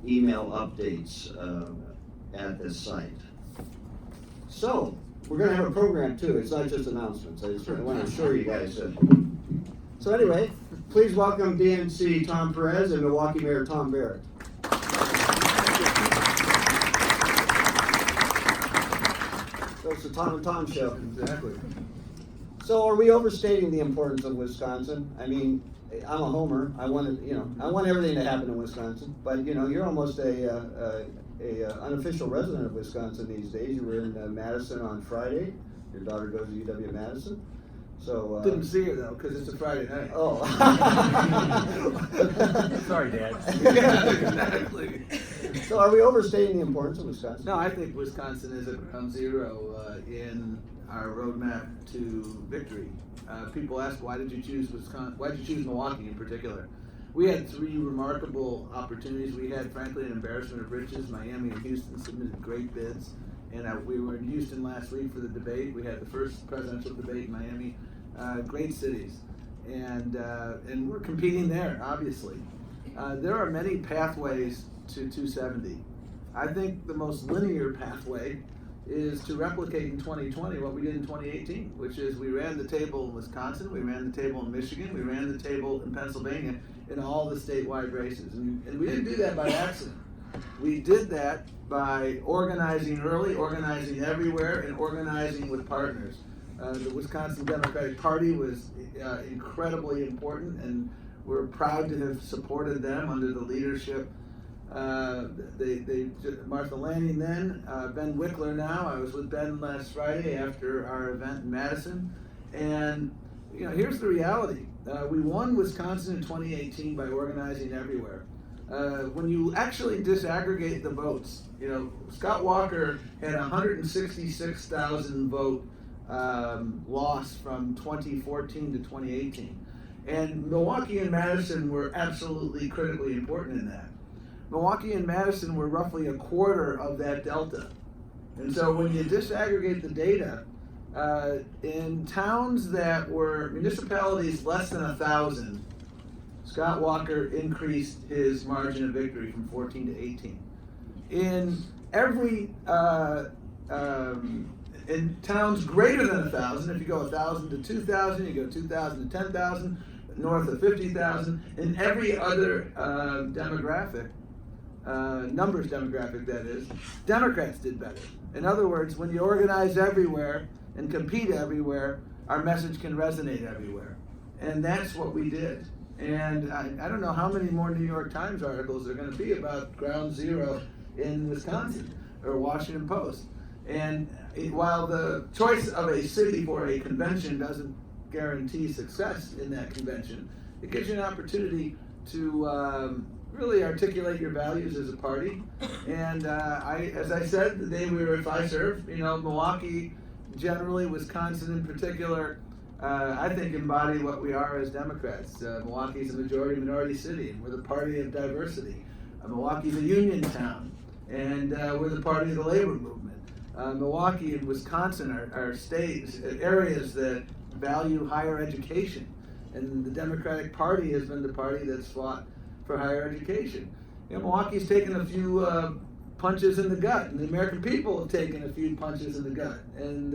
email updates at this site. So, we're going to have a program too. It's not just announcements. I just want to assure you guys. So anyway, please welcome DNC Tom Perez and Milwaukee Mayor Tom Barrett. So it's the Tom and Tom show. Exactly. So are we overstating the importance of Wisconsin? I mean, I'm a homer. I want everything to happen in Wisconsin. But you're almost a unofficial resident of Wisconsin these days. You were in Madison on Friday. Your daughter goes to UW-Madison. So didn't see her though, because it's a Friday night. Oh. Sorry, Dad. Yeah, exactly. So are we overstating the importance of Wisconsin? No, I think Wisconsin is a ground zero in our roadmap to victory. People ask, why did you choose Wisconsin? Why did you choose Milwaukee in particular? We had three remarkable opportunities. We had, frankly, an embarrassment of riches. Miami and Houston submitted great bids. And we were in Houston last week for the debate. We had the first presidential debate in Miami. Great cities. And we're competing there, obviously. There are many pathways to 270. I think the most linear pathway is to replicate in 2020 what we did in 2018, which is we ran the table in Wisconsin, we ran the table in Michigan, we ran the table in Pennsylvania in all the statewide races. And we didn't do that by accident. We did that by organizing early, organizing everywhere, and organizing with partners. The Wisconsin Democratic Party was incredibly important, and we're proud to have supported them under the leadership. Martha Lanning then, Ben Wickler now. I was with Ben last Friday after our event in Madison. And here's the reality. We won Wisconsin in 2018 by organizing everywhere. When you actually disaggregate the votes, Scott Walker had 166,000 vote loss from 2014 to 2018. And Milwaukee and Madison were absolutely critically important in that. Milwaukee and Madison were roughly a quarter of that delta. And so when you disaggregate the data, in towns that were municipalities less than 1,000, Scott Walker increased his margin of victory from 14 to 18. In in towns greater than 1,000, if you go 1,000 to 2,000, you go 2,000 to 10,000, north of 50,000, in every other demographic, numbers demographic that is, Democrats did better. In other words, when you organize everywhere and compete everywhere, our message can resonate everywhere. And that's what we did. And I don't know how many more New York Times articles there are going to be about ground zero in Wisconsin or Washington Post. And while the choice of a city for a convention doesn't guarantee success in that convention, it gives you an opportunity to really articulate your values as a party. And as I said the day we were at Fiserv, Milwaukee generally, Wisconsin in particular, I think embody what we are as Democrats. Milwaukee is a majority-minority city, and we're the party of diversity. Milwaukee's a union town, and we're the party of the labor movement. Milwaukee and Wisconsin are states, areas that value higher education, and the Democratic Party has been the party that's fought for higher education. Milwaukee's taken a few punches in the gut, and the American people have taken a few punches in the gut, and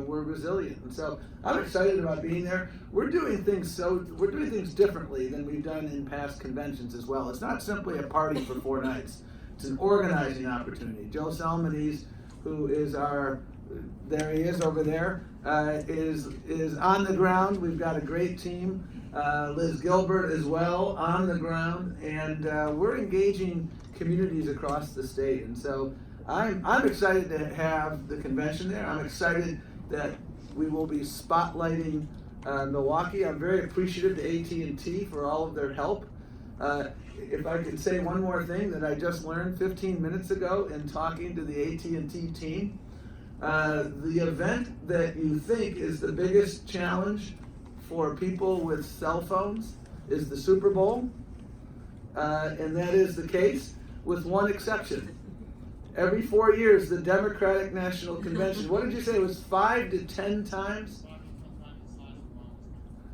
we're resilient. And so I'm excited about being there. We're doing things differently than we've done in past conventions as well. It's not simply a party for 4 nights. It's an organizing opportunity. Joe Salmonese, who is there he is over there, is on the ground. We've got a great team. Liz Gilbert as well on the ground, and we're engaging communities across the state. And so I'm excited to have the convention there. I'm excited that we will be spotlighting Milwaukee. I'm very appreciative to AT&T for all of their help. If I could say one more thing that I just learned 15 minutes ago in talking to the AT&T team, the event that you think is the biggest challenge for people with cell phones is the Super Bowl, and that is the case with one exception. Every 4 years, the Democratic National Convention, what did you say, it was 5 to 10 times?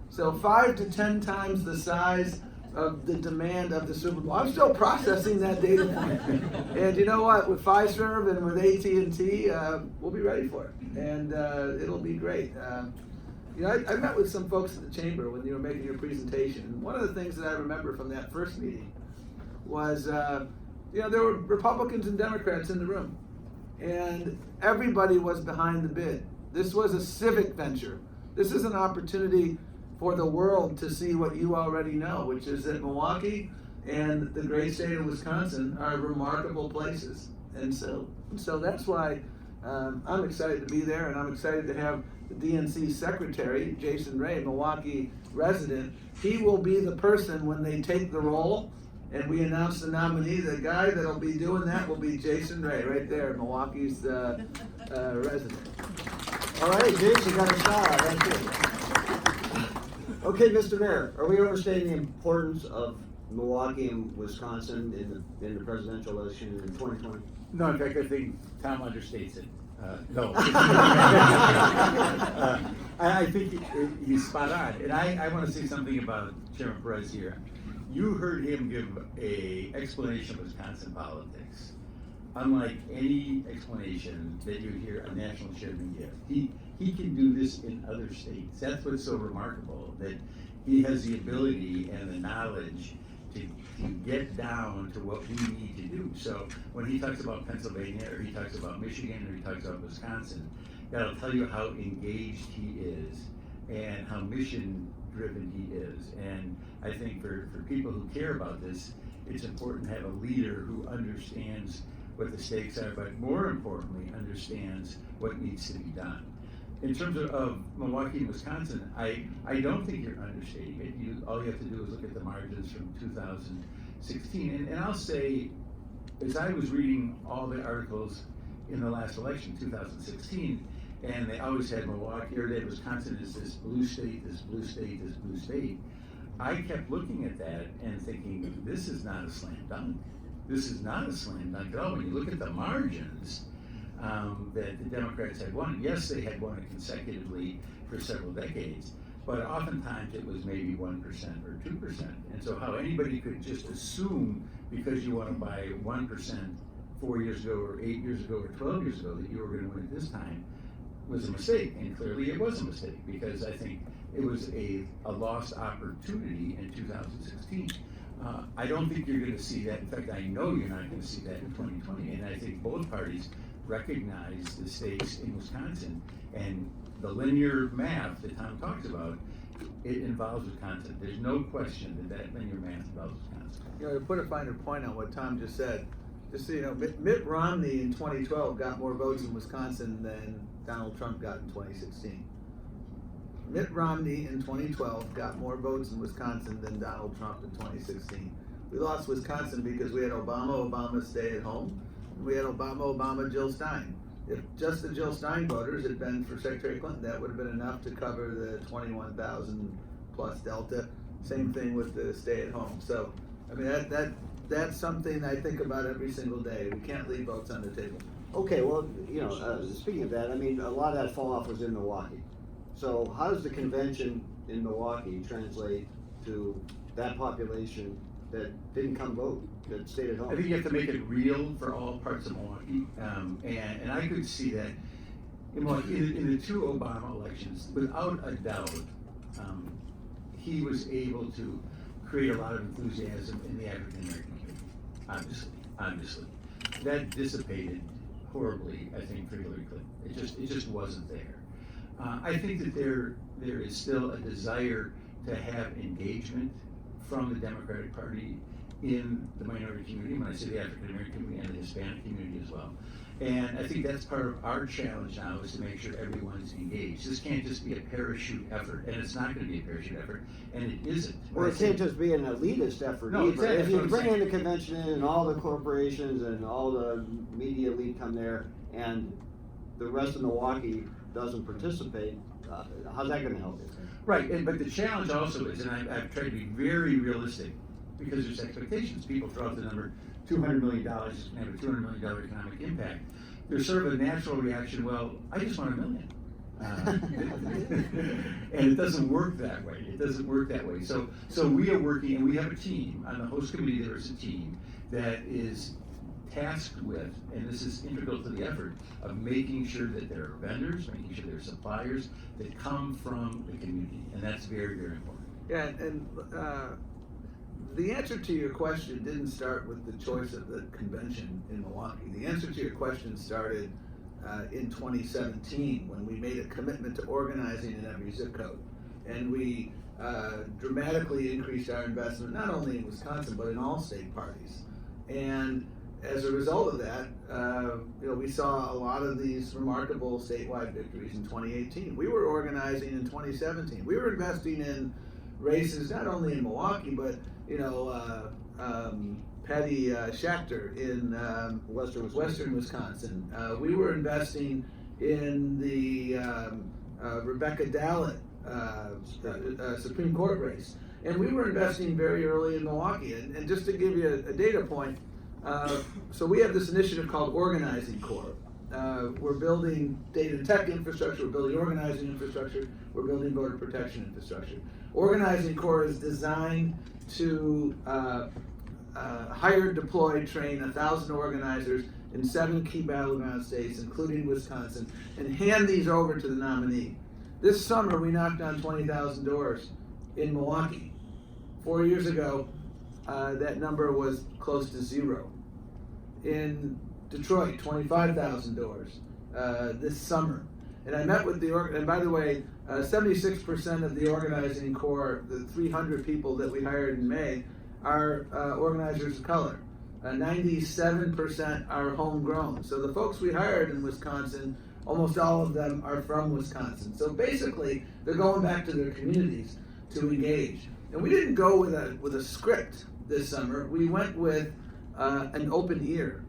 So 5 to 10 times the size of the demand of the Super Bowl. I'm still processing that data point. And you know what? With Fiserv and with AT&T, we'll be ready for it. And it'll be great. You know, I met with some folks at the chamber when you were making your presentation. And one of the things that I remember from that first meeting was, you know, there were Republicans and Democrats in the room. And everybody was behind the bid. This was a civic venture. This is an opportunity for the world to see what you already know, which is that Milwaukee and the great state of Wisconsin are remarkable places. And so that's why I'm excited to be there, and I'm excited to have the DNC secretary, Jason Ray, Milwaukee resident. He will be the person when they take the role and we announce the nominee. The guy that'll be doing that will be Jason Ray, right there, Milwaukee's resident. All right, Jason got a shot. That's it. Okay, Mr. Mayor, are we overstating the importance of Milwaukee and Wisconsin in the presidential election in 2020? No, in fact, I think Tom understates it. No. I think he's spot on. And I want to say something about Chairman Perez here. You heard him give an explanation of Wisconsin politics, unlike any explanation that you hear a national chairman give. He can do this in other states. That's what's so remarkable, that he has the ability and the knowledge to get down to what we need to do. So when he talks about Pennsylvania, or he talks about Michigan, or he talks about Wisconsin, that'll tell you how engaged he is and how mission-driven he is. And I think for people who care about this, it's important to have a leader who understands what the stakes are, but more importantly, understands what needs to be done. In terms of Milwaukee and Wisconsin, I don't think you're understating it. All you have to do is look at the margins from 2016. And I'll say, as I was reading all the articles in the last election, 2016, and they always had Milwaukee, or they had Wisconsin as this blue state, this blue state, this blue state, I kept looking at that and thinking, this is not a slam dunk. This is not a slam dunk at all. When you look at the margins that the Democrats had won, yes, they had won it consecutively for several decades, but oftentimes it was maybe 1% or 2%. And so how anybody could just assume, because you won it by 1% 4 years ago, or 8 years ago, or 12 years ago, that you were going to win it this time, was a mistake. And clearly it was a mistake, because I think it was a lost opportunity in 2016. I don't think you're going to see that. In fact, I know you're not going to see that in 2020. And I think both parties recognize the stakes in Wisconsin, and the linear math that Tom talks about, it involves Wisconsin. There's no question that linear math involves Wisconsin. You know, to put a finer point on what Tom just said, just so you know, Mitt Romney in 2012 got more votes in Wisconsin than Donald Trump got in 2016. Mitt Romney in 2012 got more votes in Wisconsin than Donald Trump in 2016. We lost Wisconsin because we had Obama stay at home. We had Obama, Jill Stein. If just the Jill Stein voters had been for Secretary Clinton, that would have been enough to cover the 21,000 plus delta. Same thing with the stay at home. So, I mean, that's something I think about every single day. We can't leave votes on the table. Okay, well, you know, speaking of that, I mean, a lot of that fall off was in Milwaukee. So how does the convention in Milwaukee translate to that population that didn't come vote, that stayed at home? I think you have to make it real for all parts of Milwaukee. And I could see that in Milwaukee, in the two Obama elections, without a doubt, he was able to create a lot of enthusiasm in the African American community, obviously. That dissipated horribly, I think, for Hillary Clinton. It just wasn't there. I think that there is still a desire to have engagement from the Democratic Party in the minority community, when I say the African American community and the Hispanic community as well. And I think that's part of our challenge now, is to make sure everyone's engaged. This can't just be a parachute effort, and it's not going to be a parachute effort, and it isn't. Well, it can't just be an elitist effort No, either. exactly. If you bring in the convention and all the corporations and all the media elite come there, and the rest of Milwaukee doesn't participate, how's that going to help you? Right, but the challenge also is, and I've tried to be very realistic, because there's expectations. People throw out the number $200 million is going to have a $200 million economic impact. There's sort of a natural reaction, well, I just want $1 million. And it doesn't work that way. It doesn't work that way. So we are working, and we have a team on the host committee. There is a team that is tasked with, and this is integral to the effort of making sure that there are vendors, making sure there are suppliers that come from the community, and that's very, very important. Yeah, and the answer to your question didn't start with the choice of the convention in Milwaukee. The answer to your question started in 2017 when we made a commitment to organizing in every zip code. And we dramatically increased our investment, not only in Wisconsin, but in all state parties. And as a result of that, we saw a lot of these remarkable statewide victories in 2018. We were organizing in 2017. We were investing in races not only in Milwaukee, but Patty Schachter in Western Wisconsin. We were investing in the Rebecca Dallett Supreme Court race. And we were investing very early in Milwaukee. And just to give you a data point, so we have this initiative called Organizing Corps. We're building data tech infrastructure, we're building organizing infrastructure, we're building voter protection infrastructure. Organizing Corps is designed to hire, deploy, train 1,000 organizers in 7 key battleground states, including Wisconsin, and hand these over to the nominee. This summer, we knocked on 20,000 doors in Milwaukee. 4 years ago, that number was close to 0. In Detroit, 25,000 doors this summer. And I met with and by the way, 76% of the organizing corps, the 300 people that we hired in May, are organizers of color. 97% are homegrown. So the folks we hired in Wisconsin, almost all of them are from Wisconsin. So basically, they're going back to their communities to engage. And we didn't go with a script this summer. We went with an open ear.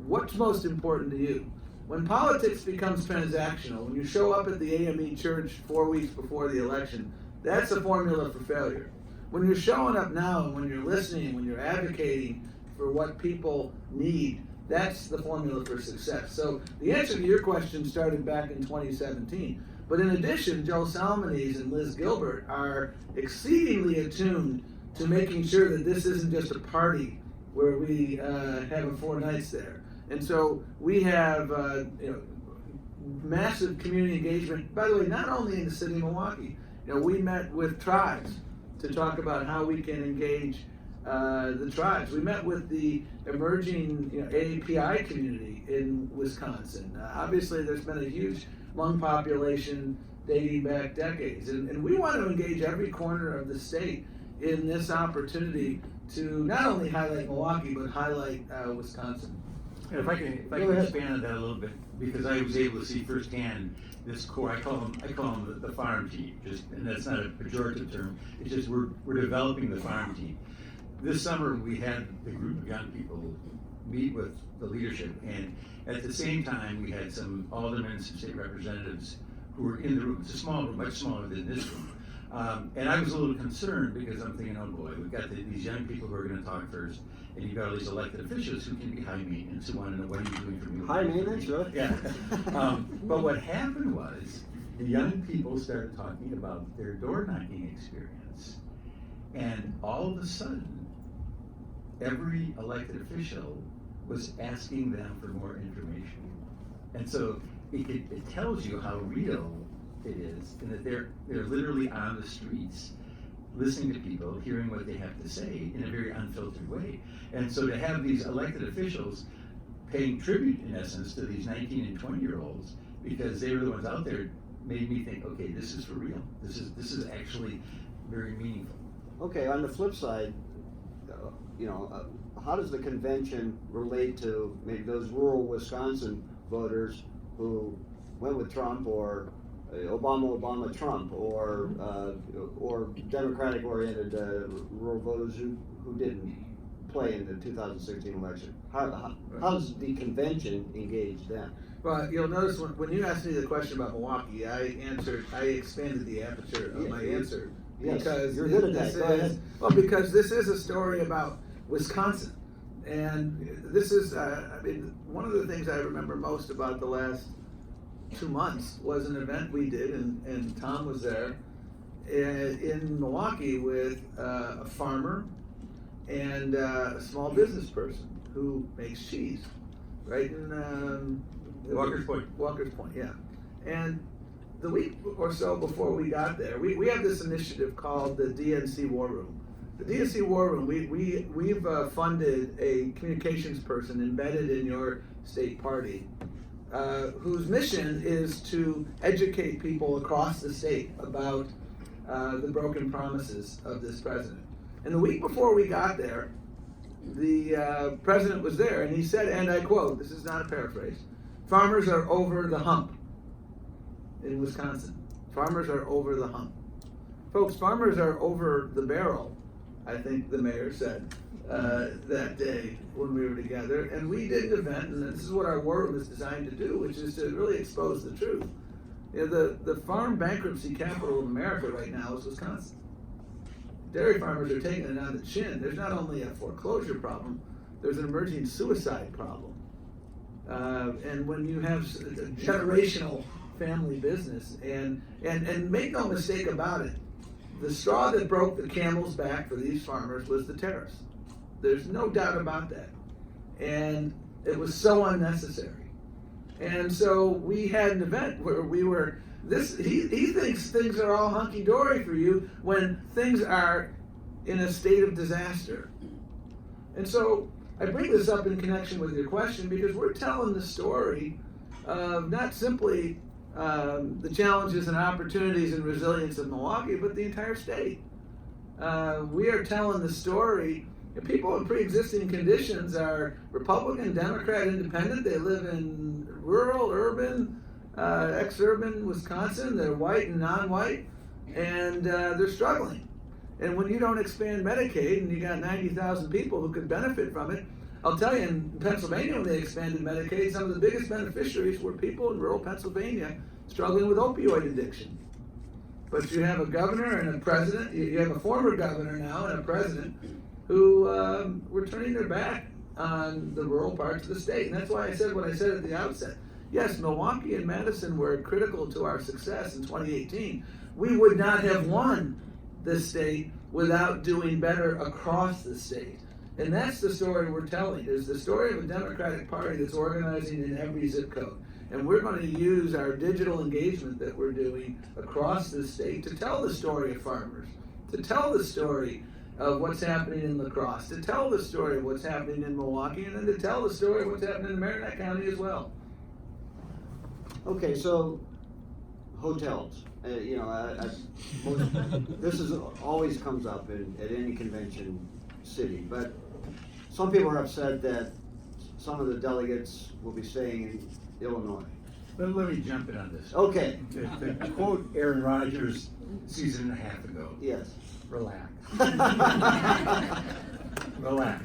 What's most important to you? When politics becomes transactional, when you show up at the AME church 4 weeks before the election, that's a formula for failure. When you're showing up now and when you're listening, when you're advocating for what people need, that's the formula for success. So the answer to your question started back in 2017. But in addition, Joe Salmonese and Liz Gilbert are exceedingly attuned to making sure that this isn't just a party where we have 4 nights there. And so we have massive community engagement. By the way, not only in the city of Milwaukee. We met with tribes to talk about how we can engage the tribes. We met with the emerging AAPI community in Wisconsin. Obviously, there's been a huge Hmong population dating back decades. And we want to engage every corner of the state in this opportunity to not only highlight Milwaukee, but highlight Wisconsin. And if I can expand on that a little bit, because I was able to see firsthand this core. I call them the farm team. And that's not a pejorative term. It's just we're developing the farm team. This summer we had the group of young people meet with the leadership, and at the same time we had some aldermen, some state representatives who were in the room. It's a small room, much smaller than this room. And I was a little concerned because I'm thinking, oh boy, we've got these young people who are going to talk first, and you've got all these elected officials who can be high maintenance, who want to know what are you doing for me. High maintenance, really? Yeah. But what happened was the young people started talking about their door knocking experience, and all of a sudden, every elected official was asking them for more information. And so it tells you how real it is, and that they're literally on the streets listening to people, hearing what they have to say in a very unfiltered way. And so to have these elected officials paying tribute, in essence, to these 19 and 20-year-olds, because they were the ones out there, made me think, okay, this is for real. This is actually very meaningful. Okay, on the flip side, how does the convention relate to maybe those rural Wisconsin voters who went with Trump, or Obama, Trump, or Democratic-oriented rural voters who didn't play in the 2016 election? How does the convention engage them? Well, you'll notice when you asked me the question about Milwaukee, I expanded the aperture of my answer. Yes, because you're good at that. Because this is a story about Wisconsin. And this is, one of the things I remember most about the last 2 months was an event we did, and Tom was there in Milwaukee with a farmer and a small business person who makes cheese, right in Walker's Point. Walker's Point, yeah. And the week or so before we got there, we have this initiative called the DNC War Room. The DNC War Room, we've funded a communications person embedded in your state party, whose mission is to educate people across the state about the broken promises of this president. And the week before we got there, the president was there, and he said, and I quote, this is not a paraphrase, "Farmers are over the hump." In Wisconsin, farmers are over the hump. Folks, farmers are over the barrel, I think the mayor said that day when we were together. And we did an event, and this is what our war room is designed to do, which is to really expose the truth. You know, the farm bankruptcy capital of America right now is Wisconsin. Dairy farmers are taking it on the chin. There's not only a foreclosure problem, there's an emerging suicide problem. And when you have a generational family business, and make no mistake about it, the straw that broke the camel's back for these farmers was the tariffs. There's no doubt about that. And it was so unnecessary. And so we had an event where we were, he thinks things are all hunky-dory for you when things are in a state of disaster. And so I bring this up in connection with your question because we're telling the story of not simply the challenges and opportunities and resilience of Milwaukee, but the entire state. We are telling the story. People in pre-existing conditions are Republican, Democrat, Independent. They live in rural, urban, ex-urban Wisconsin. They're white and non-white, and they're struggling. And when you don't expand Medicaid and you got 90,000 people who could benefit from it, I'll tell you, in Pennsylvania, when they expanded Medicaid, some of the biggest beneficiaries were people in rural Pennsylvania struggling with opioid addiction. But you have a governor and a president, you have a former governor now and a president who were turning their back on the rural parts of the state. And that's why I said what I said at the outset. Yes, Milwaukee and Madison were critical to our success in 2018. We would not have won this state without doing better across the state. And that's the story we're telling, is the story of a Democratic Party that's organizing in every zip code. And we're going to use our digital engagement that we're doing across the state to tell the story of farmers, to tell the story of what's happening in La Crosse, to tell the story of what's happening in Milwaukee, and then to tell the story of what's happening in Merrimack County as well. Okay, so hotels. This is always comes up at any convention city, but some people are upset that some of the delegates will be staying in Illinois. Let me jump in on this. Okay. To quote Aaron Rodgers season and a half ago. Yes. Relax. Relax.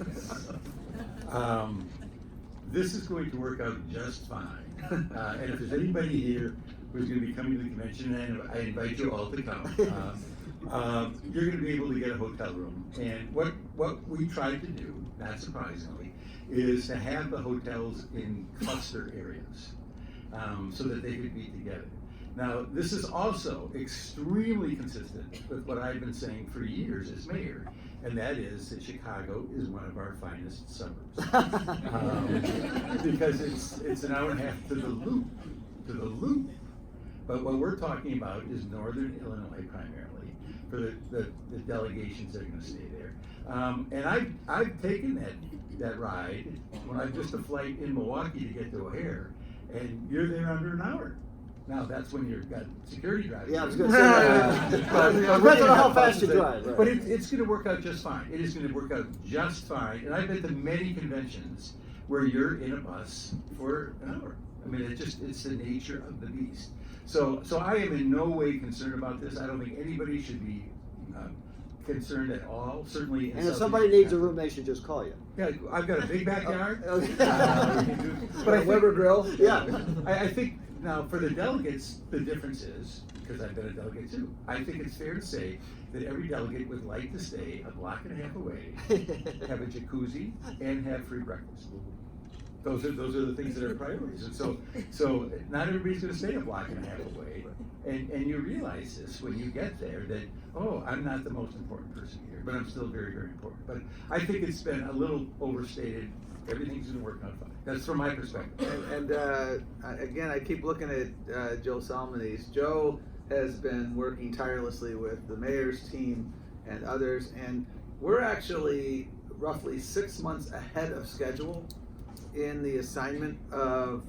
This is going to work out just fine. And if there's anybody here who's going to be coming to the convention, and I invite you all to come, you're going to be able to get a hotel room. And what we tried to do, not surprisingly, is to have the hotels in cluster areas so that they could be together. Now, this is also extremely consistent with what I've been saying for years as mayor, and that is that Chicago is one of our finest suburbs. Because it's an hour and a half to the loop. But what we're talking about is northern Illinois primarily, for the delegations that are gonna stay there. And I've taken that ride when I just a flight in Milwaukee to get to O'Hare, and you're there under an hour. Now, that's when you've got security driving. Yeah, I was going to say that. Depends on how fast you drive. Right. But it's going to work out just fine. It is going to work out just fine. And I've been to many conventions where you're in a bus for an hour. I mean, it's the nature of the beast. So I am in no way concerned about this. I don't think anybody should be concerned at all, certainly. And if somebody needs a room, they should just call you. Yeah, I've got a big backyard. But a Weber grill. Yeah. I think now for the delegates, the difference is, because I've been a delegate too, I think it's fair to say that every delegate would like to stay a block and a half away, have a jacuzzi, and have free breakfast. those are the things that are priorities. And so not everybody's going to stay a block and a half away. And you realize this when you get there that, oh, I'm not the most important person here, but I'm still very, very important. But I think it's been a little overstated. Everything's going to work out fine. That's from my perspective. And again, I keep looking at Joe Salmonese. Joe has been working tirelessly with the mayor's team and others, and we're actually roughly 6 months ahead of schedule in the assignment of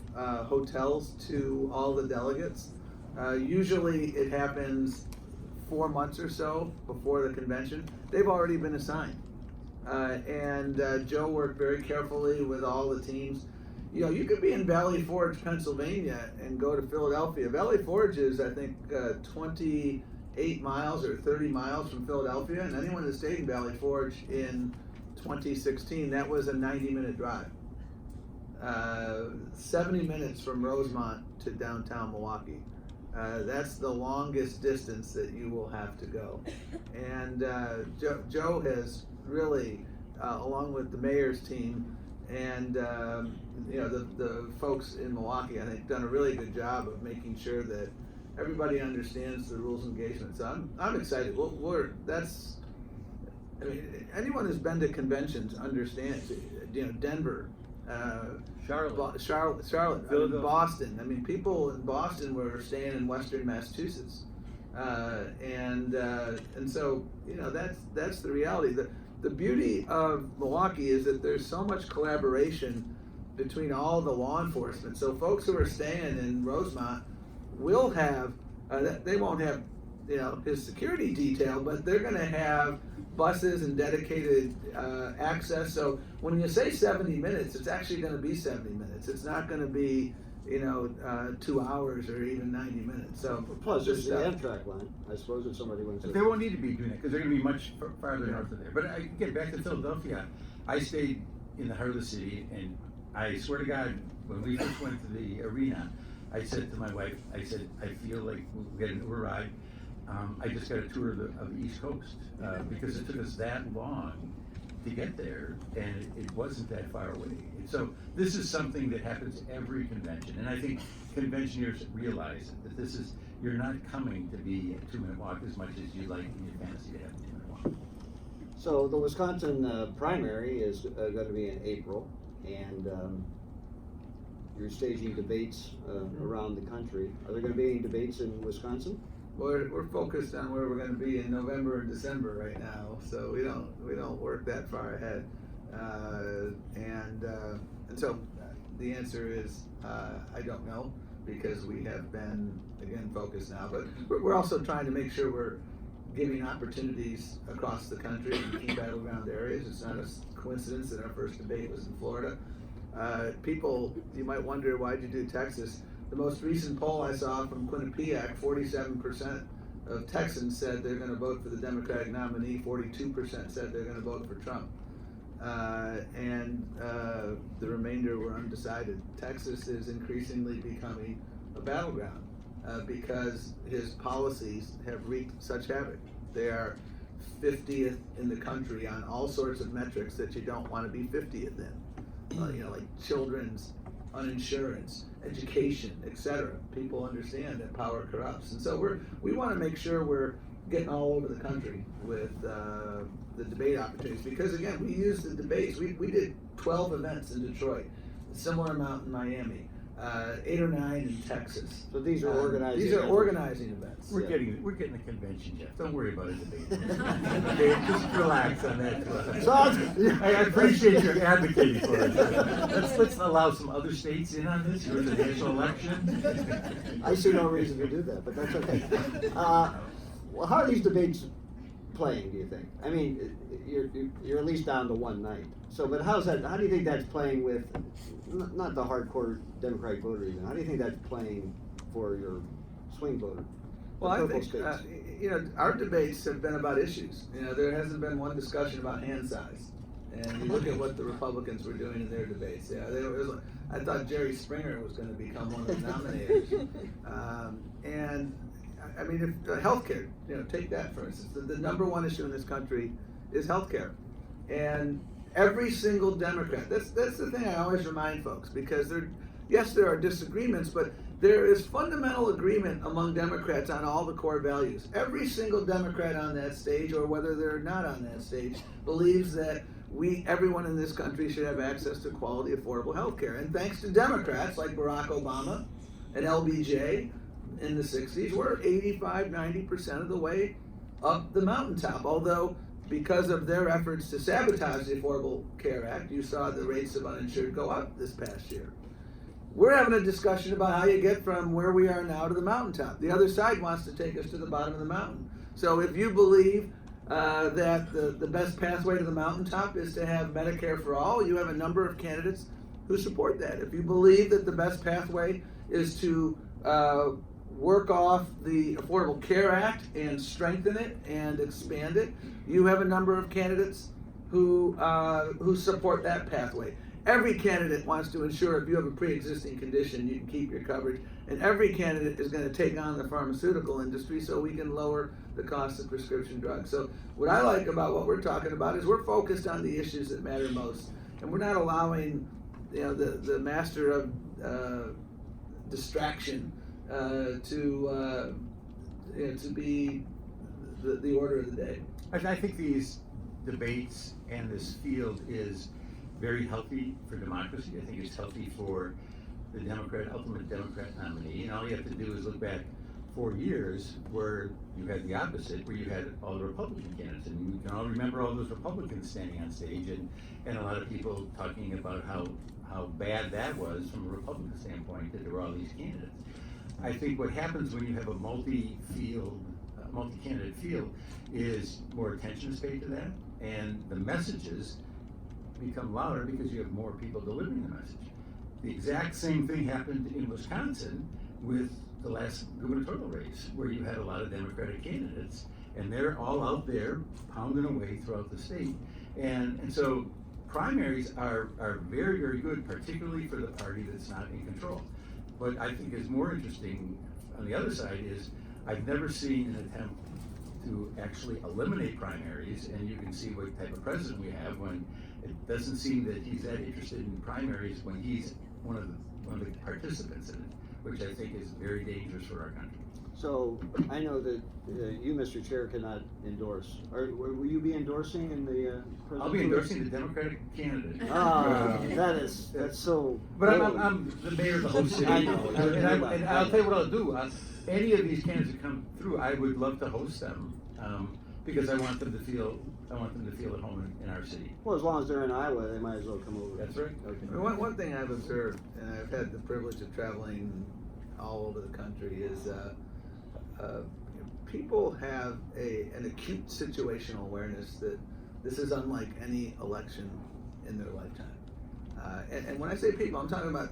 hotels to all the delegates. Usually it happens 4 months or so before the convention. They've already been assigned. And Joe worked very carefully with all the teams. You know, you could be in Valley Forge, Pennsylvania, and go to Philadelphia. Valley Forge is, I think, 28 miles or 30 miles from Philadelphia. And anyone that stayed in Valley Forge in 2016, that was a 90-minute drive. 70 minutes from Rosemont to downtown Milwaukee. That's the longest distance that you will have to go. And Joe has really, along with the mayor's team and you know, the folks in Milwaukee, I think, done a really good job of making sure that everybody understands the rules of engagement. So I'm excited. I mean, anyone who's been to conventions understands. You know, Denver, Charlotte, I mean, Boston. I mean, people in Boston were staying in Western Massachusetts, and so, you know, that's the reality. The beauty of Milwaukee is that there's so much collaboration between all the law enforcement. So folks who are staying in Rosemont will have, they won't have, you know, his security detail, but they're going to have buses and dedicated access. So when you say 70 minutes, it's actually going to be 70 minutes. It's not going to be, you know, 2 hours or even 90 minutes. So plus there's the Amtrak line, I suppose, if somebody wants to. They won't need to be doing that because they're going to be much farther north of there. But again, back to Philadelphia, I stayed in the heart of the city, and I swear to God, when we first went to the arena, I said to my wife, I said, I feel like we'll get an Uber ride. I just got a tour of the East Coast because it took us that long to get there, and it wasn't that far away. And so this is something that happens every convention, and I think conventioners realize that this is, you're not coming to be a 2-minute walk as much as you like in your fantasy to have a 2-minute walk. So the Wisconsin primary is going to be in April, and you're staging debates around the country. Are there going to be any debates in Wisconsin? We're focused on where we're going to be in November and December right now, so we don't work that far ahead, and so the answer is I don't know, because we have been again focused now, but we're also trying to make sure we're giving opportunities across the country in key battleground areas. It's not a coincidence that our first debate was in Florida. People, you might wonder, why'd you do Texas? The most recent poll I saw from Quinnipiac, 47% of Texans said they're going to vote for the Democratic nominee, 42% said they're going to vote for Trump. And the remainder were undecided. Texas is increasingly becoming a battleground because his policies have wreaked such havoc. They are 50th in the country on all sorts of metrics that you don't want to be 50th in. You know, like children's uninsurance, education, etc. People understand that power corrupts, and so we want to make sure we're getting all over the country with the debate opportunities, because again, we use the debates. We did 12 events in Detroit, a similar amount in Miami, 8 or 9 in Texas. So these are organizing. These are organizing events. We're getting a convention, Jeff. Don't worry about a debate. Okay, just relax on that. So I appreciate your advocating for it. Let's allow some other states in on this. You're in the national election. I see no reason to do that, but that's okay. Well, how are these debates playing, do you think? I mean, you're at least down to one night. So, but how do you think that's playing with, not the hardcore Democratic voter even, how do you think that's playing for your swing voter? Well, I think, you know, our debates have been about issues. You know, there hasn't been one discussion about hand size. And you look at what the Republicans were doing in their debates. Yeah, I thought Jerry Springer was going to become one of the nominators. And I mean, if healthcare, you know, take that for instance. The number one issue in this country is healthcare, and every single Democrat, that's the thing I always remind folks, because there are disagreements, but there is fundamental agreement among Democrats on all the core values. Every single Democrat on that stage, or whether they're not on that stage, believes that everyone in this country should have access to quality, affordable health care. And thanks to Democrats like Barack Obama and LBJ in the 60s, we're 85, 90% of the way up the mountaintop. Although, because of their efforts to sabotage the Affordable Care Act, you saw the rates of uninsured go up this past year. We're having a discussion about how you get from where we are now to the mountaintop. The other side wants to take us to the bottom of the mountain. So if you believe that the best pathway to the mountaintop is to have Medicare for all, you have a number of candidates who support that. If you believe that the best pathway is to work off the Affordable Care Act and strengthen it and expand it, you have a number of candidates who support that pathway. Every candidate wants to ensure if you have a pre-existing condition, you can keep your coverage. And every candidate is going to take on the pharmaceutical industry so we can lower the cost of prescription drugs. So what I like about what we're talking about is we're focused on the issues that matter most. And we're not allowing the master of distraction to be the order of the day. I think these debates and this field is very healthy for democracy. I think it's healthy for the ultimate Democrat nominee. And all you have to do is look back 4 years where you had the opposite, where you had all the Republican candidates. And you can all remember all those Republicans standing on stage and a lot of people talking about how bad that was from a Republican standpoint, that there were all these candidates. I think what happens when you have a multi-candidate field is more attention is paid to that, and the messages become louder because you have more people delivering the message. The exact same thing happened in Wisconsin with the last gubernatorial race, where you had a lot of Democratic candidates, and they're all out there pounding away throughout the state. And so primaries are very, very good, particularly for the party that's not in control. What I think is more interesting on the other side is I've never seen an attempt to actually eliminate primaries, and you can see what type of president we have when it doesn't seem that he's that interested in primaries when he's one of the participants in it, which I think is very dangerous for our country. So I know that you, Mr. Chair, cannot endorse. Will you be endorsing in the presidential? I'll be endorsing the Democratic candidate. That's so. But I'm the mayor of the whole city. I know. And I'll tell you what I'll do. Any of these candidates that come through, I would love to host them because I want them to feel at home in our city. Well, as long as they're in Iowa, they might as well come over. That's right. Okay. One thing I've observed, and I've had the privilege of traveling all over the country, is people have an acute situational awareness that this is unlike any election in their lifetime. And when I say people, I'm talking about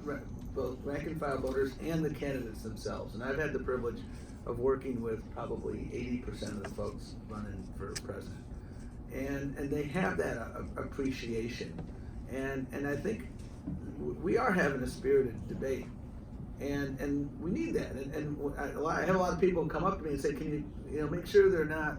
both rank and file voters and the candidates themselves. And I've had the privilege of working with probably 80% of the folks running for president. And they have that appreciation. And I think we are having a spirited debate. And we need that. And I have a lot of people come up to me and say, can you make sure they're not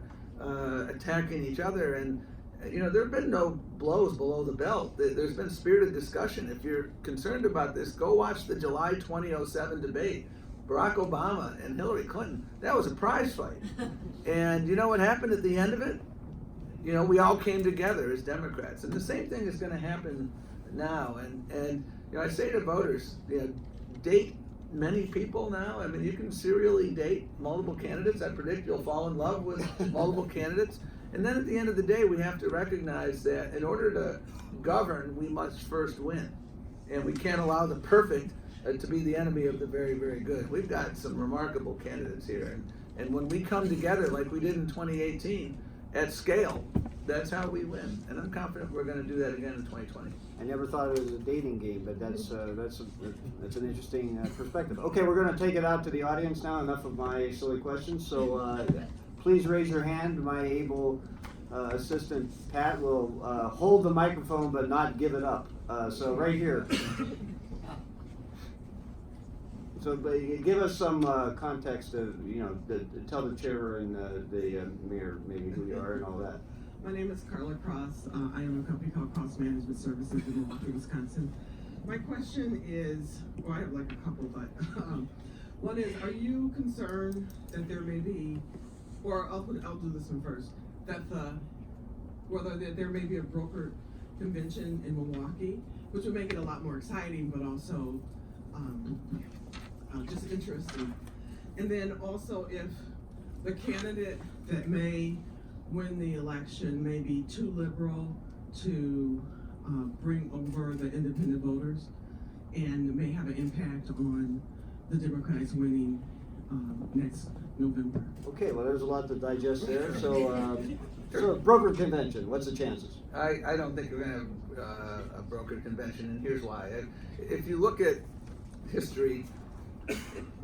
attacking each other? And there have been no blows below the belt. There's been spirited discussion. If you're concerned about this, go watch the July 2007 debate. Barack Obama and Hillary Clinton. That was a prize fight. And you know what happened at the end of it? We all came together as Democrats. And the same thing is going to happen now. And I say to voters, date many people now. I mean, you can serially date multiple candidates. I predict you'll fall in love with multiple candidates. And then at the end of the day, we have to recognize that in order to govern, we must first win. And we can't allow the perfect to be the enemy of the very, very good. We've got some remarkable candidates here. And when we come together like we did in 2018 at scale, that's how we win. And I'm confident we're going to do that again in 2020. I never thought it was a dating game, but that's an interesting perspective. Okay, we're going to take it out to the audience now. Enough of my silly questions. So please raise your hand. My able assistant, Pat, will hold the microphone but not give it up. So right here. So give us some context of, tell the chair and the mayor maybe who you are and all that. My name is Carla Cross. I am a company called Cross Management Services in Milwaukee, Wisconsin. My question is, well, I have like a couple, but one is, are you concerned that there may be, or I'll do this one first, that there may be a broker convention in Milwaukee, which would make it a lot more exciting, but also just interesting. And then also, if the candidate that may win the election may be too liberal to bring over the independent voters and may have an impact on the Democrats winning next November. Okay, well, there's a lot to digest there. So, so broker convention, what's the chances? I don't think we're going to have a broker convention, and here's why. If you look at history,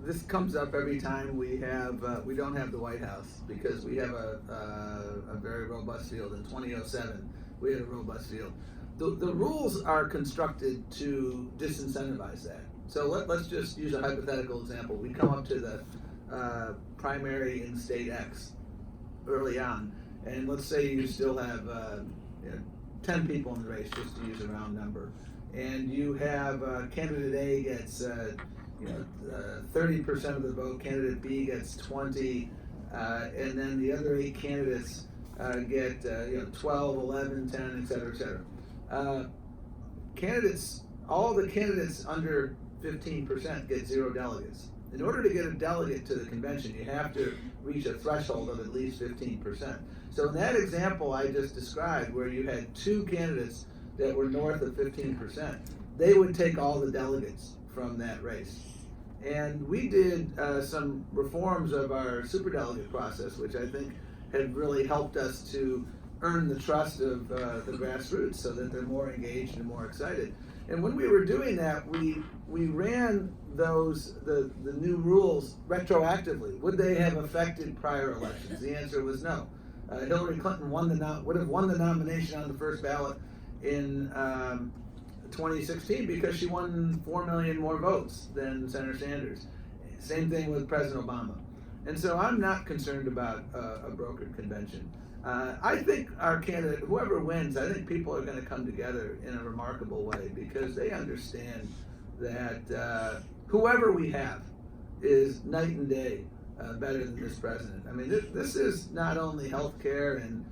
this comes up every time we don't have the White House, because we have a very robust field. In 2007, we had a robust field. The rules are constructed to disincentivize that. So let's just use a hypothetical example. We come up to the primary in state X early on, and let's say you still have 10 people in the race, just to use a round number, and you have candidate A gets 30% of the vote, candidate B gets 20, and then the other 8 candidates get 12, 11, 10, et cetera, et cetera. All the candidates under 15% get 0 delegates. In order to get a delegate to the convention, you have to reach a threshold of at least 15%. So in that example I just described, where you had 2 candidates that were north of 15%, they would take all the delegates from that race. And we did some reforms of our superdelegate process, which I think have really helped us to earn the trust of the grassroots, so that they're more engaged and more excited. And when we were doing that, we ran the new rules retroactively. Would they have affected prior elections? The answer was no. Hillary Clinton would have won the nomination on the first ballot in 2016 because she won 4 million more votes than Senator Sanders. Same thing with President Obama. And so I'm not concerned about a brokered convention. I think our candidate, whoever wins, I think people are going to come together in a remarkable way, because they understand that whoever we have is night and day better than this president. I mean, this is not only healthcare and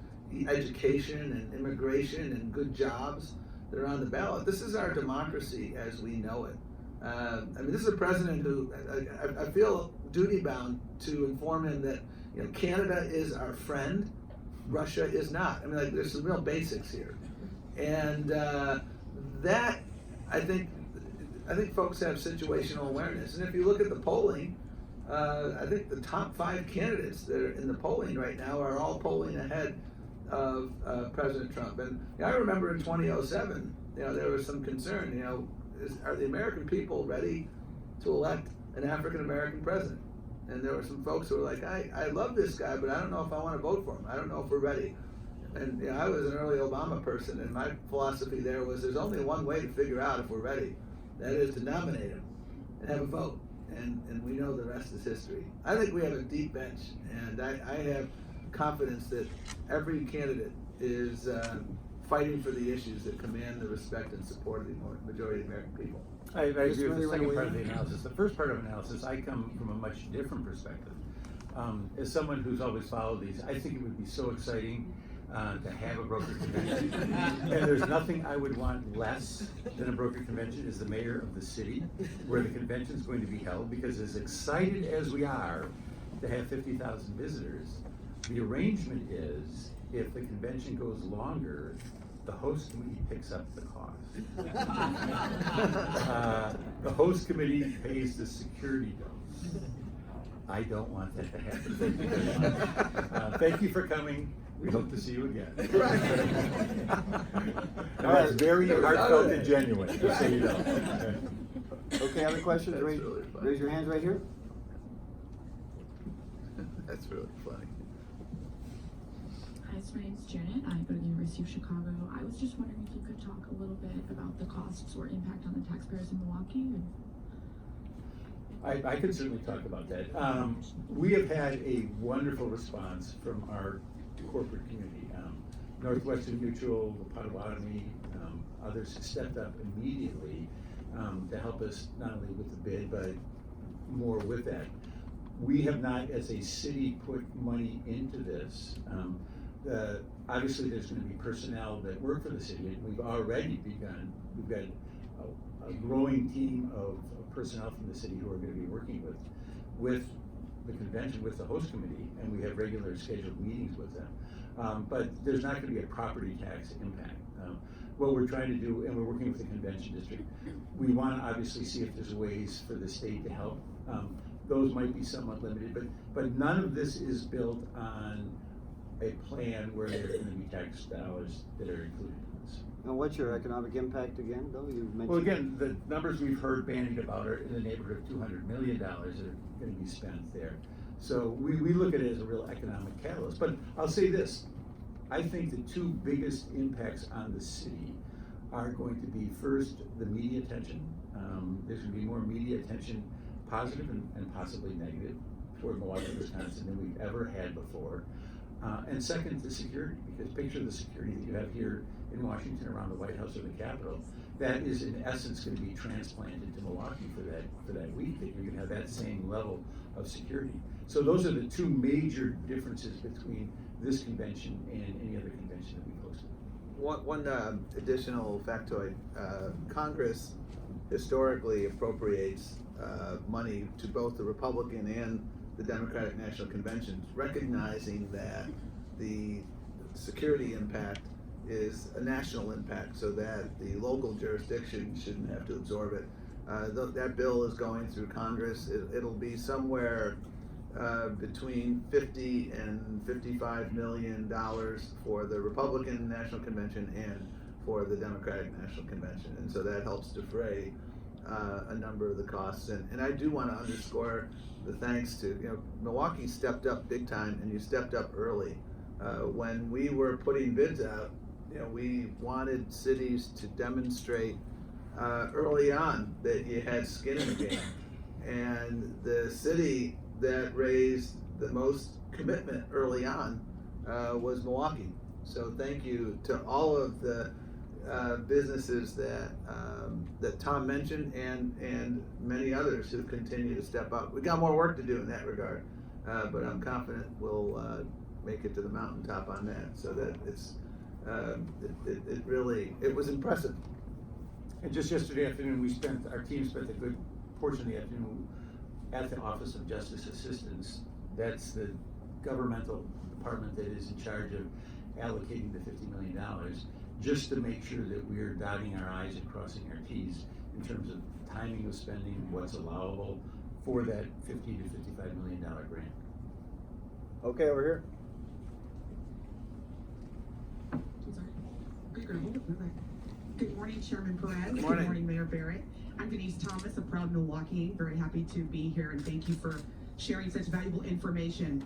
education and immigration and good jobs that are on the ballot. This is our democracy as we know it. I mean, this is a president who I feel duty bound to inform him that Canada is our friend, Russia is not. I mean, like, there's some real basics here, and that I think folks have situational awareness. And if you look at the polling, I think the top 5 candidates that are in the polling right now are all polling ahead of President Trump. And I remember in 2007, there was some concern. Are the American people ready to elect an African American president? And there were some folks who were like, I love this guy, but I don't know if I want to vote for him. I don't know if we're ready. And I was an early Obama person, and my philosophy there was there's only one way to figure out if we're ready. That is to nominate him and have a vote. And we know the rest is history. I think we have a deep bench, and I have confidence that every candidate is fighting for the issues that command the respect and support of the majority of the American people. I agree with the second part of the analysis. The first part of analysis, I come from a much different perspective. As someone who's always followed these, I think it would be so exciting to have a broker convention. And there's nothing I would want less than a broker convention is the mayor of the city where the convention is going to be held, because as excited as we are to have 50,000 visitors, the arrangement is if the convention goes longer, the host committee picks up the cost. The host committee pays the security bills. I don't want that to happen. Thank you for coming. We hope to see you again. And that's very heartfelt and genuine, just so you know. Okay, other questions? That's really funny. Raise your hands right here. That's really funny. Hi, my name's Janet. I go to the University of Chicago. I was just wondering if you could talk a little bit about the costs or impact on the taxpayers in Milwaukee. I can certainly talk about that. We have had a wonderful response from our corporate community. Northwestern Mutual, the Potawatomi, others have stepped up immediately to help us not only with the bid, but more with that. We have not, as a city, put money into this. Obviously, there's going to be personnel that work for the city, and we've already begun. We've got a growing team of personnel from the city who are going to be working with the convention, with the host committee, and we have regular scheduled meetings with them. But there's not going to be a property tax impact. What we're trying to do, and we're working with the convention district, we want to obviously see if there's ways for the state to help. Those might be somewhat limited, but none of this is built on a plan where there are going to be tax dollars that are included in this. Now, what's your economic impact again, Bill? You mentioned. Well, again, the numbers we've heard bandied about are in the neighborhood of $200 million that are going to be spent there. So we look at it as a real economic catalyst. But I'll say this, I think the two biggest impacts on the city are going to be, first, the media attention. There's going to be more media attention, positive and possibly negative, toward Milwaukee, Wisconsin than we've ever had before. And second, the security, because picture the security that you have here in Washington around the White House or the Capitol, that is in essence going to be transplanted to Milwaukee for that week, that you're going to have that same level of security. So those are the two major differences between this convention and any other convention that we've hosted. One additional factoid, Congress historically appropriates money to both the Republican and the Democratic National Conventions, recognizing that the security impact is a national impact, so that the local jurisdiction shouldn't have to absorb it. That bill is going through Congress. It'll be somewhere between $50 and $55 million for the Republican National Convention and for the Democratic National Convention, and so that helps defray a number of the costs. And I do want to underscore the thanks to, Milwaukee stepped up big time, and you stepped up early. When we were putting bids out, we wanted cities to demonstrate early on that you had skin in the game. And the city that raised the most commitment early on was Milwaukee. So thank you to all of the businesses that Tom mentioned and many others who continue to step up. We got more work to do in that regard, but I'm confident we'll make it to the mountaintop on that. So that it was impressive. And just yesterday afternoon, our team spent a good portion of the afternoon at the Office of Justice Assistance. That's the governmental department that is in charge of allocating the $50 million, just to make sure that we're dotting our I's and crossing our T's in terms of timing of spending, what's allowable for that $50 to $55 million grant. Okay, over here. I'm sorry. Are you gonna hold it? Good morning, Chairman Perez. Good morning. Good morning, Mayor Barrett. I'm Denise Thomas, a proud Milwaukee. Very happy to be here, and thank you for sharing such valuable information.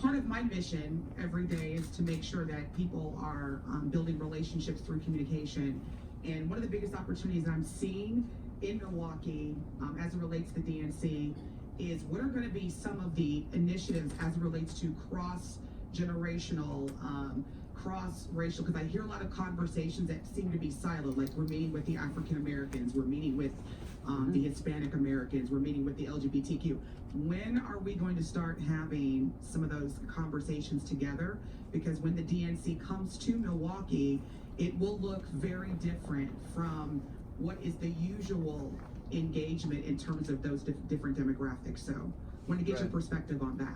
Part of my mission every day is to make sure that people are building relationships through communication. And one of the biggest opportunities I'm seeing in Milwaukee as it relates to DNC is what are going to be some of the initiatives as it relates to cross-generational, cross-racial, because I hear a lot of conversations that seem to be siloed, like we're meeting with the African Americans, we're meeting with the Hispanic Americans, we're meeting with the LGBTQ. When are we going to start having some of those conversations together? Because when the DNC comes to Milwaukee, it will look very different from what is the usual engagement in terms of those different demographics. So I want to get your perspective on that.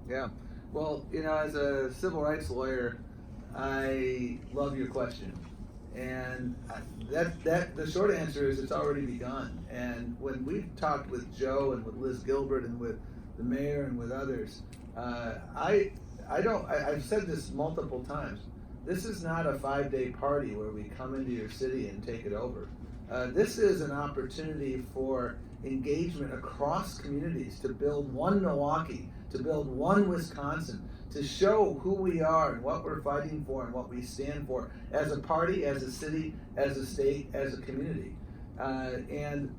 Yeah. Well, as a civil rights lawyer, I love your question. And the short answer is it's already begun. And when we've talked with Joe and with Liz Gilbert and with the mayor and with others, I've said this multiple times. This is not a 5-day party where we come into your city and take it over. This is an opportunity for engagement across communities to build one Milwaukee, to build one Wisconsin, to show who we are and what we're fighting for and what we stand for as a party, as a city, as a state, as a community. And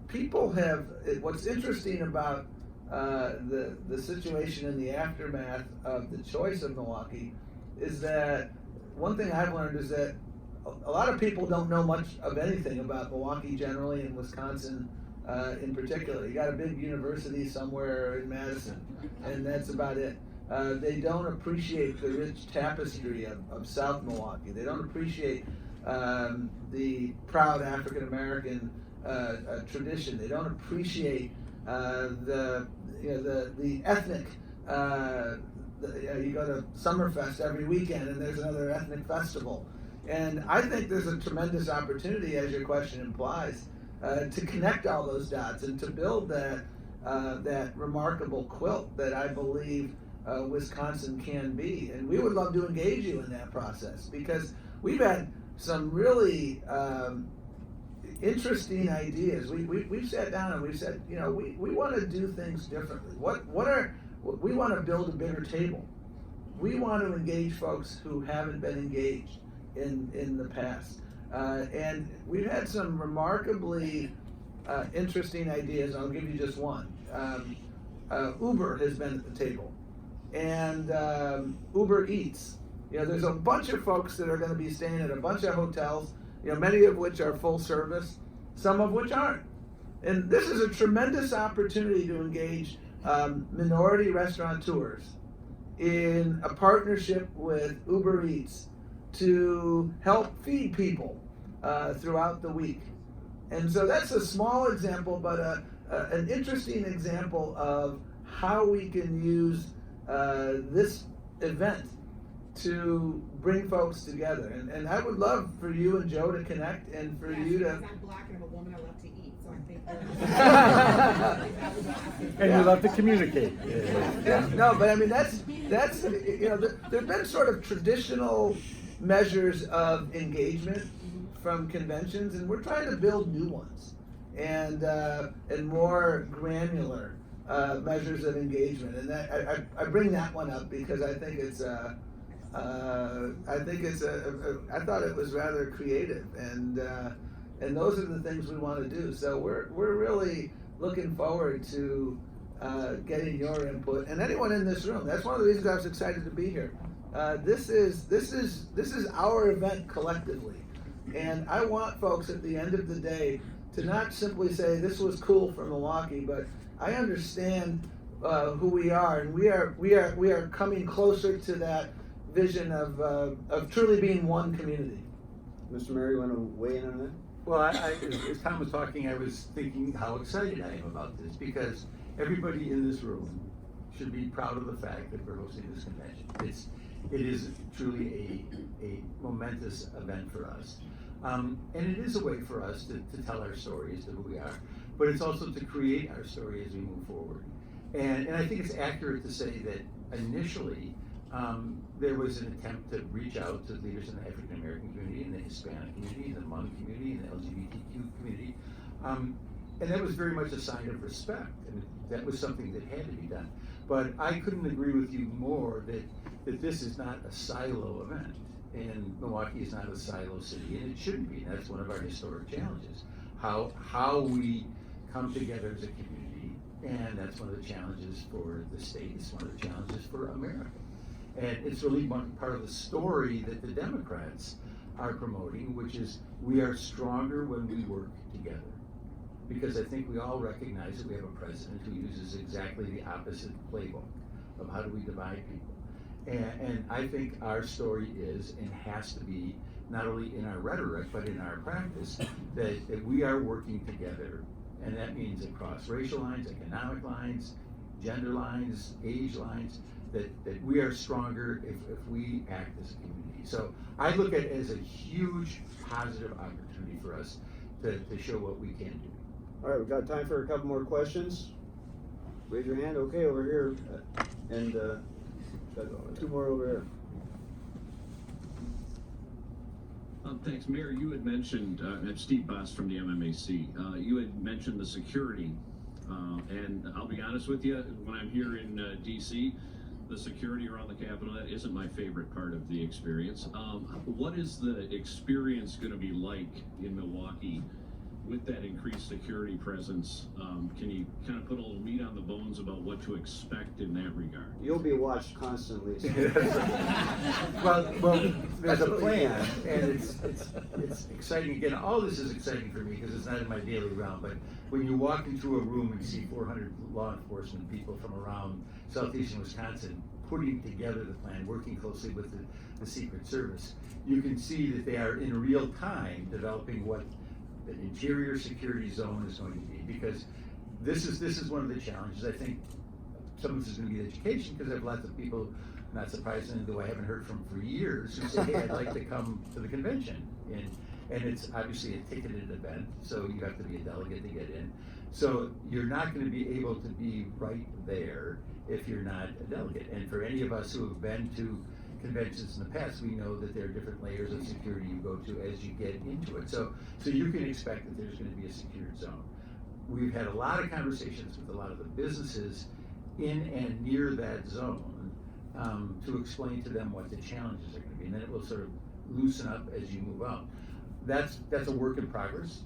people have, what's interesting about the situation in the aftermath of the choice of Milwaukee is that one thing I've learned is that a lot of people don't know much of anything about Milwaukee generally and Wisconsin in particular. You got a big university somewhere in Madison, and that's about it. They don't appreciate the rich tapestry of South Milwaukee. They don't appreciate the proud African American tradition. They don't appreciate the ethnic. You go to Summerfest every weekend, and there's another ethnic festival. And I think there's a tremendous opportunity, as your question implies, to connect all those dots and to build that remarkable quilt that I believe Wisconsin can be. And we would love to engage you in that process, because we've had some really interesting ideas. We've sat down and we've said, we want to do things differently. We want to build a bigger table. We want to engage folks who haven't been engaged in the past. And we've had some remarkably interesting ideas. I'll give you just one. Uber has been at the table, and Uber Eats. There's a bunch of folks that are going to be staying at a bunch of hotels, many of which are full service, some of which aren't. And this is a tremendous opportunity to engage minority restaurateurs in a partnership with Uber Eats to help feed people throughout the week. And so that's a small example, but an interesting example of how we can use this event to bring folks together. And I would love for you and Joe to connect, and for you to... Because I'm black and I'm a woman, I love to eat, so I think And you love to communicate. Yeah, no, but I mean, that's there've been sort of traditional measures of engagement from conventions, and we're trying to build new ones, and more granular measures of engagement. And that I bring that one up because I think I thought it was rather creative, and those are the things we want to do. So we're really looking forward to getting your input, and anyone in this room. That's one of the reasons I was excited to be here. This is our event collectively, and I want folks at the end of the day to not simply say this was cool for Milwaukee, but I understand who we are, and we are coming closer to that vision of truly being one community. Mr. Mayor, you want to weigh in on that? Well, as Tom was talking, I was thinking how excited I am about this, because everybody in this room should be proud of the fact that we're hosting this convention. It is truly a momentous event for us. And it is a way for us to tell our story as to who we are, but it's also to create our story as we move forward. And I think it's accurate to say that initially, there was an attempt to reach out to leaders in the African American community, and the Hispanic community, and the Hmong community, and the LGBTQ community. And that was very much a sign of respect, and that was something that had to be done. But I couldn't agree with you more that this is not a silo event, and Milwaukee is not a silo city, and it shouldn't be. And that's one of our historic challenges, how we come together as a community, and that's one of the challenges for the state. It's one of the challenges for America. And it's really one part of the story that the Democrats are promoting, which is we are stronger when we work together. Because I think we all recognize that we have a president who uses exactly the opposite playbook of how do we divide people. And I think our story is, and has to be, not only in our rhetoric, but in our practice, that we are working together. And that means across racial lines, economic lines, gender lines, age lines, that we are stronger if we act as a community. So I look at it as a huge positive opportunity for us to show what we can do. All right, we've got time for a couple more questions. Raise your hand. Okay, over here. And got two more over here. Thanks, Mayor. You had mentioned, Steve Boss from the MMAC, you had mentioned the security. And I'll be honest with you, when I'm here in DC, the security around the Capitol, that isn't my favorite part of the experience. What is the experience going to be like in Milwaukee with that increased security presence, can you kind of put a little meat on the bones about what to expect in that regard? You'll be watched constantly. So. Well, there's a plan, and it's exciting. Again, all this is exciting for me because it's not in my daily realm. But when you walk into a room and see 400 law enforcement people from around southeastern Wisconsin putting together the plan, working closely with the Secret Service, you can see that they are in real time developing what the interior security zone is going to be, because this is one of the challenges. I think some of this is going to be education, because I have lots of people, not surprisingly, though I haven't heard from for years, who say, hey, I'd like to come to the convention. And it's obviously a ticketed event, so you have to be a delegate to get in. So you're not going to be able to be right there if you're not a delegate. And for any of us who have been to conventions in the past, we know that there are different layers of security you go to as you get into it. So you can expect that there's going to be a secured zone. We've had a lot of conversations with a lot of the businesses in and near that zone to explain to them what the challenges are going to be, and then it will sort of loosen up as you move out. That's a work in progress.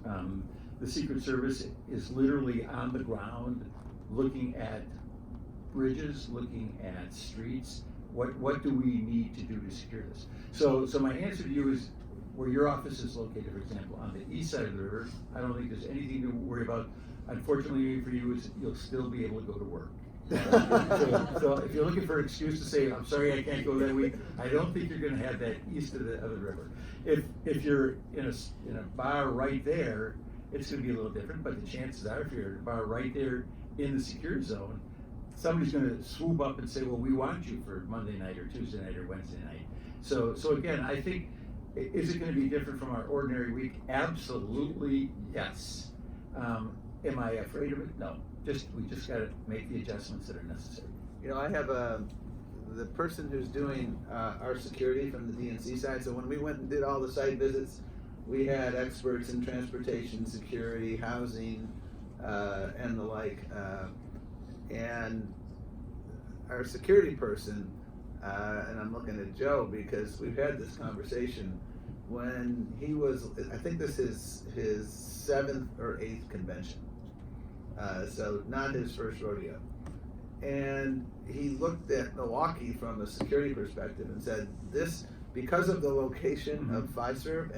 The Secret Service is literally on the ground looking at bridges, looking at streets. What do we need to do to secure this? So my answer to you is, where your office is located, for example, on the east side of the river, I don't think there's anything to worry about. Unfortunately for you, is you'll still be able to go to work. So if you're looking for an excuse to say, I'm sorry I can't go that week, I don't think you're going to have that east of the river. If you're in a bar right there, it's going to be a little different, but the chances are, if you're in a bar right there in the secure zone, somebody's going to swoop up and say, well, we want you for Monday night or Tuesday night or Wednesday night. So again, I think, is it going to be different from our ordinary week? Absolutely, yes. Am I afraid of it? No. We just got to make the adjustments that are necessary. You know, I have the person who's doing our security from the DNC side. So when we went and did all the site visits, we had experts in transportation, security, housing, and the like. And our security person, and I'm looking at Joe because we've had this conversation, when he was, I think this is his 7th or 8th convention. So not his first rodeo. And he looked at Milwaukee from a security perspective and said, this, because of the location of Fiserv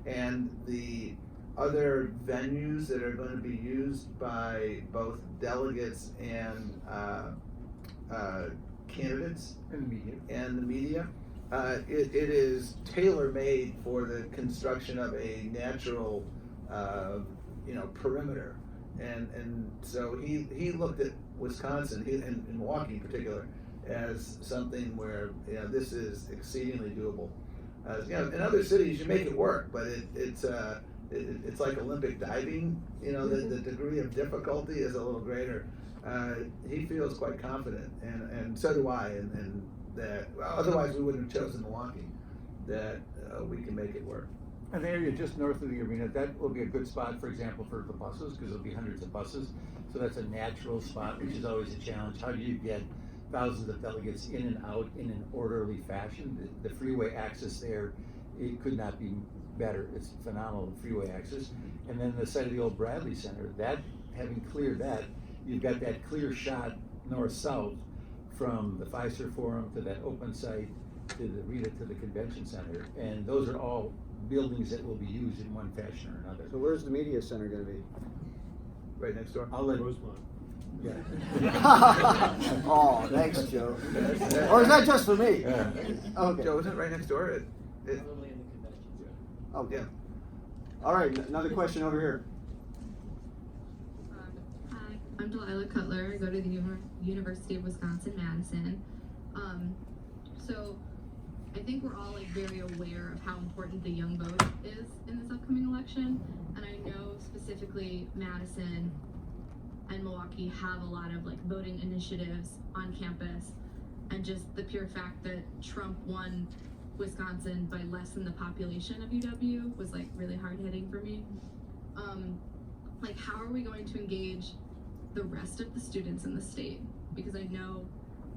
and the other venues that are going to be used by both delegates and candidates And the media. It is tailor-made for the construction of a natural perimeter. And so he looked at Wisconsin, and Milwaukee in particular, as something where this is exceedingly doable. In other cities you make it work, but it's like Olympic diving. The degree of difficulty is a little greater. He feels quite confident, and so do I. And that otherwise we wouldn't have chosen Milwaukee. That we can make it work. An area just north of the arena, that will be a good spot, for example, for the buses, because there'll be hundreds of buses. So that's a natural spot, which is always a challenge. How do you get thousands of delegates in and out in an orderly fashion? The freeway access there, it could not be better. It's phenomenal freeway access. And then the site of the old Bradley Center, that, having cleared that, you've got that clear shot north-south from the Fiserv Forum to that open site to the Rita to the Convention Center. And those are all buildings that will be used in one fashion or another. So where's the media center going to be? Right next door. I'll let Yeah. Oh, thanks, Joe. Or is that just for me? Yeah. Okay. Joe, isn't it right next door? Oh, yeah. All right, another question over here. Hi, I'm Delilah Cutler. I go to the University of Wisconsin-Madison. So I think we're all very aware of how important the young vote is in this upcoming election. And I know specifically Madison and Milwaukee have a lot of voting initiatives on campus. And just the pure fact that Trump won Wisconsin by less than the population of UW was really hard hitting for me. How are we going to engage the rest of the students in the state? Because I know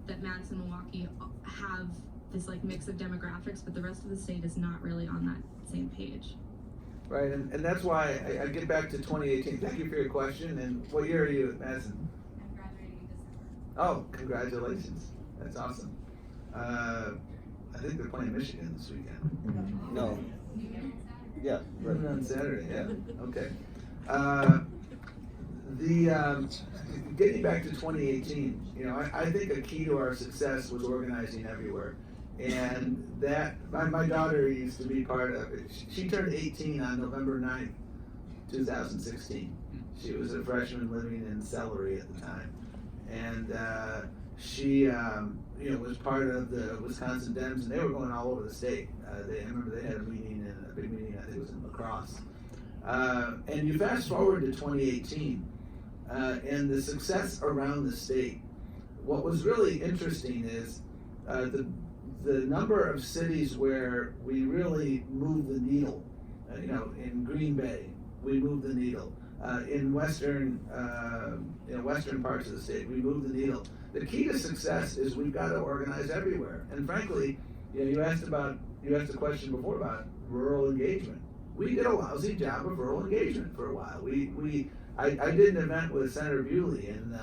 that Madison and Milwaukee have this mix of demographics, but the rest of the state is not really on that same page. Right, and that's why I get back to 2018. Thank you for your question. And what year are you at Madison? I'm graduating in December. Oh, congratulations. That's awesome. I think they're playing Michigan this weekend. No. Yeah, right. Even on Saturday, yeah. Okay. Getting back to 2018, you know, I think a key to our success was organizing everywhere. And that, my daughter used to be part of it. She turned 18 on November 9th, 2016. She was a freshman living in Celery at the time. And she, you know, was part of the Wisconsin Dems, and they were going all over the state. I remember they had a big meeting, I think it was in La Crosse. And you fast forward to 2018, and the success around the state. What was really interesting is the number of cities where we really moved the needle. You know, in Green Bay, we moved the needle. In western parts of the state, we moved the needle. The key to success is we've got to organize everywhere. And frankly, you know, you asked a question before about rural engagement. We did a lousy job of rural engagement for a while. I did an event with Senator Bewley in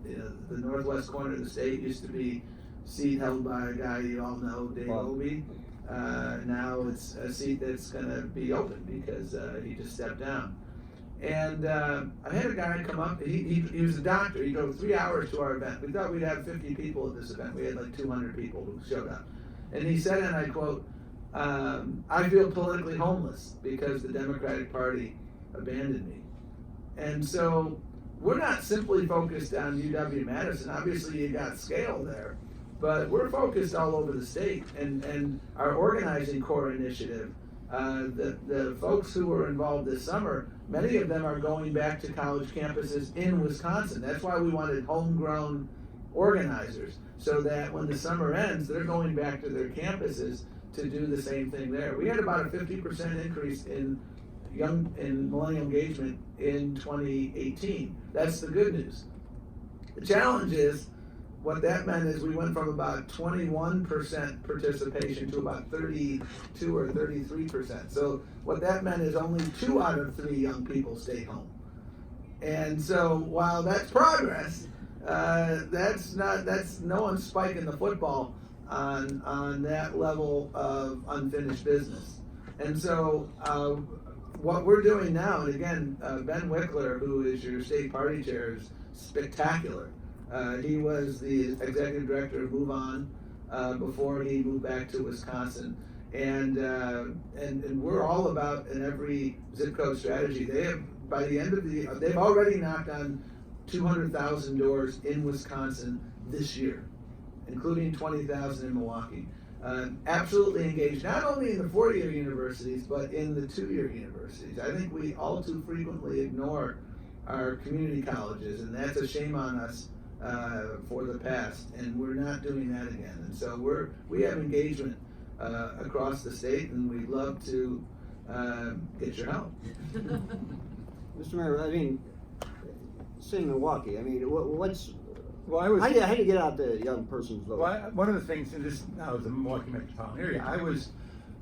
you know, the northwest corner of the state. Used to be seat held by a guy you all know, Dave Obey. Now it's a seat that's going to be open because he just stepped down. And I had a guy come up. He was a doctor. He drove 3 hours to our event. We thought we'd have 50 people at this event. We had like 200 people who showed up. And he said, and I quote, "I feel politically homeless because the Democratic Party abandoned me." And so we're not simply focused on UW-Madison. Obviously, you got scale there. But we're focused all over the state, and our organizing core initiative, the folks who were involved this summer, many of them are going back to college campuses in Wisconsin. That's why we wanted homegrown organizers, so that when the summer ends, they're going back to their campuses to do the same thing there. We had about a 50% increase in millennial engagement in 2018. That's the good news. The challenge is, what that meant is we went from about 21% participation to about 32 or 33%. So what that meant is only 2 out of 3 young people stayed home. And so while that's progress, that's no one's spiking the football on that level of unfinished business. And so what we're doing now, and again, Ben Wickler, who is your state party chair, is spectacular. He was the executive director of Move On before he moved back to Wisconsin, and we're all about an every zip code strategy. They have, by the end of the year, they've already knocked on 200,000 doors in Wisconsin this year, including 20,000 in Milwaukee. Absolutely engaged, not only in the 4-year universities, but in the 2-year universities. I think we all too frequently ignore our community colleges, and that's a shame on us. For the past, and we're not doing that again. And so we have engagement across the state, and we'd love to get your help. Mr. Mayor, I mean, saying Milwaukee, I mean, what's Well, I was. how do you get out the young person's vote? Well, one of the things, and this now is the Milwaukee metropolitan area, I was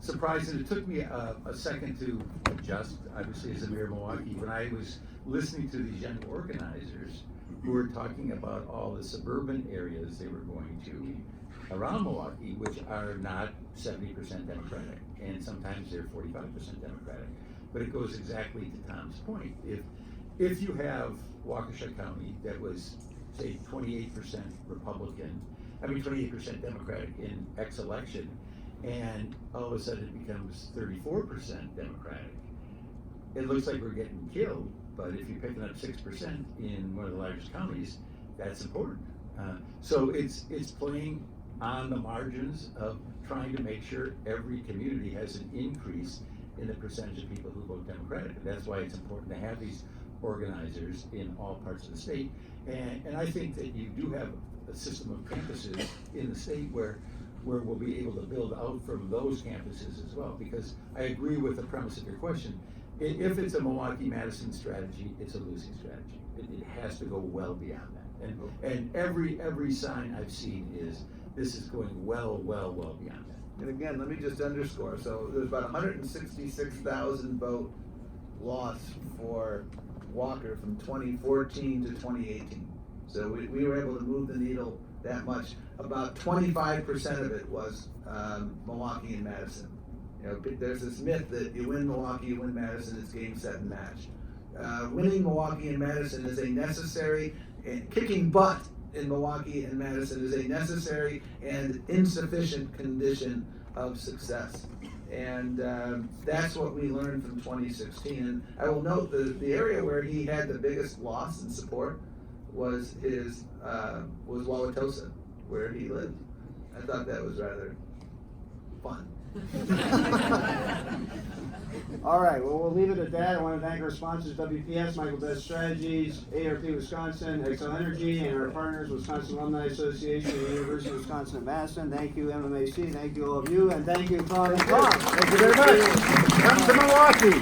surprised, and it took me a second to adjust, obviously, as a mayor of Milwaukee, when I was listening to these young organizers who were talking about all the suburban areas they were going to around Milwaukee, which are not 70% Democratic, and sometimes they're 45% Democratic. But it goes exactly to Tom's point. If you have Waukesha County that was, say, 28% Republican, 28% Democratic in X election, and all of a sudden it becomes 34% Democratic, it looks like we're getting killed. But if you're picking up 6% in one of the largest counties, that's important. So it's playing on the margins of trying to make sure every community has an increase in the percentage of people who vote Democratic. And that's why it's important to have these organizers in all parts of the state. And I think that you do have a system of campuses in the state where we'll be able to build out from those campuses as well. Because I agree with the premise of your question. If it's a Milwaukee-Madison strategy, it's a losing strategy. It has to go well beyond that. And every sign I've seen is this is going well beyond that. And again, let me just underscore. So there's about 166,000 vote loss for Walker from 2014 to 2018. So we were able to move the needle that much. About 25% of it was Milwaukee and Madison. You know, there's this myth that you win Milwaukee, you win Madison, it's game, set, and match. Winning Milwaukee and Madison is a necessary, and kicking butt in Milwaukee and Madison is a necessary and insufficient condition of success. And that's what we learned from 2016. And I will note the area where he had the biggest loss in support was was Wauwatosa, where he lived. I thought that was rather fun. All right, well, we'll leave it at that. I want to thank our sponsors, WPS, Michael Best Strategies, ARP Wisconsin, Excel Energy, and our partners, Wisconsin Alumni Association, and the University of Wisconsin at Madison. Thank you, MMAC. Thank you, all of you, and thank you, Tom and Tom. Thank you very much. Come to Milwaukee.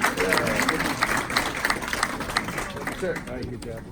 Sure. All right, good job.